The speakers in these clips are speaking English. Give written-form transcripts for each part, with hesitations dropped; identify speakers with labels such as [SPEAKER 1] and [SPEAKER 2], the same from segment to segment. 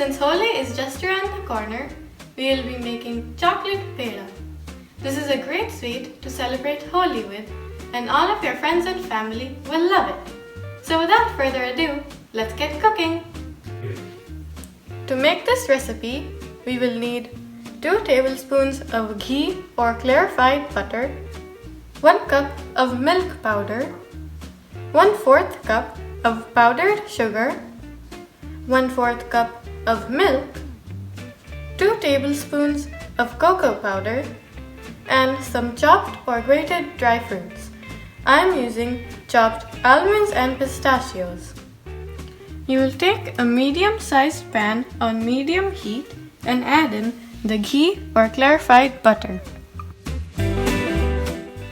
[SPEAKER 1] Since Holi is just around the corner, we will be making chocolate Peda. This is a great sweet to celebrate Holi with, and all of your friends and family will love it. So without further ado, let's get cooking! To make this recipe, we will need 2 tablespoons of ghee or clarified butter, 1 cup of milk powder, 1/4 cup of powdered sugar, 1/4 cup of milk, 2 tablespoons of cocoa powder, and some chopped or grated dry fruits. I am using chopped almonds and pistachios. You will take a medium-sized pan on medium heat and add in the ghee or clarified butter.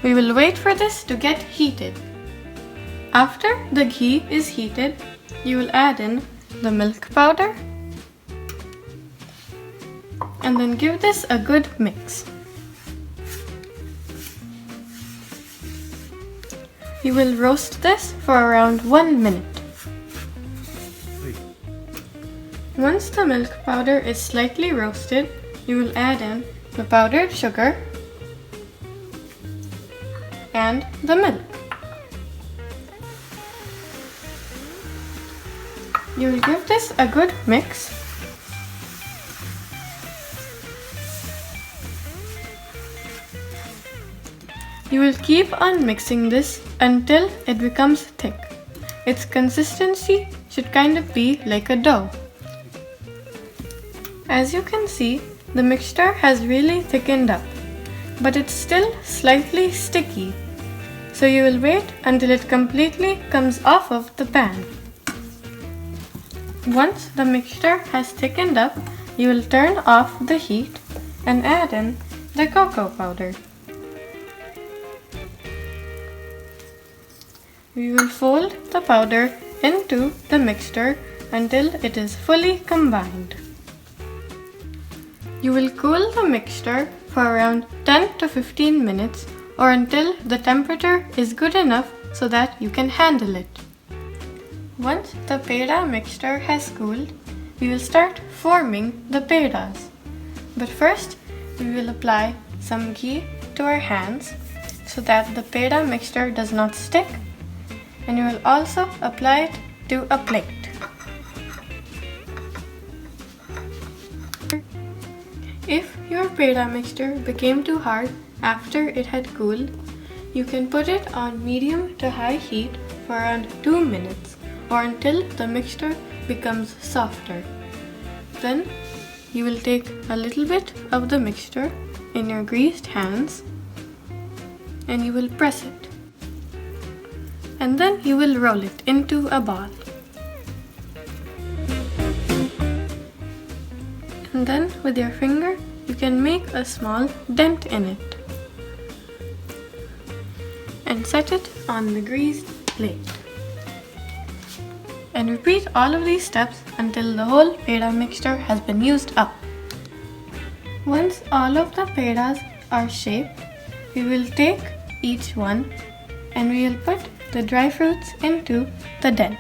[SPEAKER 1] We will wait for this to get heated. After the ghee is heated, you will add in the milk powder and then give this a good mix. You will roast this for around 1 minute. Once the milk powder is slightly roasted, you will add in the powdered sugar and the milk. You will give this a good mix. You will keep on mixing this until it becomes thick. Its consistency should kind of be like a dough. As you can see, the mixture has really thickened up, but it's still slightly sticky, so you will wait until it completely comes off of the pan. Once the mixture has thickened up, you will turn off the heat and add in the cocoa powder. We will fold the powder into the mixture until it is fully combined. You will cool the mixture for around 10 to 15 minutes or until the temperature is good enough so that you can handle it. Once the Peda mixture has cooled, we will start forming the Pedas. But first, we will apply some ghee to our hands so that the Peda mixture does not stick, and you will also apply it to a plate. If your Peda mixture became too hard after it had cooled, you can put it on medium to high heat for around 2 minutes or until the mixture becomes softer. Then you will take a little bit of the mixture in your greased hands and you will press it. And then you will roll it into a ball. And then with your finger, you can make a small dent in it and set it on the greased plate. And repeat all of these steps until the whole Peda mixture has been used up. Once all of the Pedas are shaped, we will take each one and we will put the dry fruits into the dent.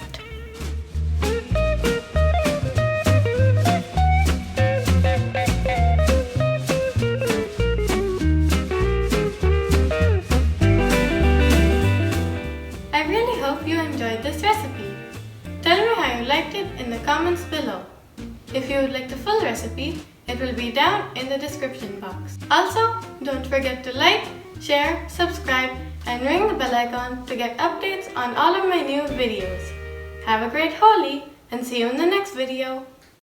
[SPEAKER 1] I really hope you enjoyed this recipe. Tell me how you liked it in the comments below. If you would like the full recipe, it will be down in the description box. Also, don't forget to like, share, subscribe, and ring the bell icon to get updates on all of my new videos. Have a great Holi and see you in the next video.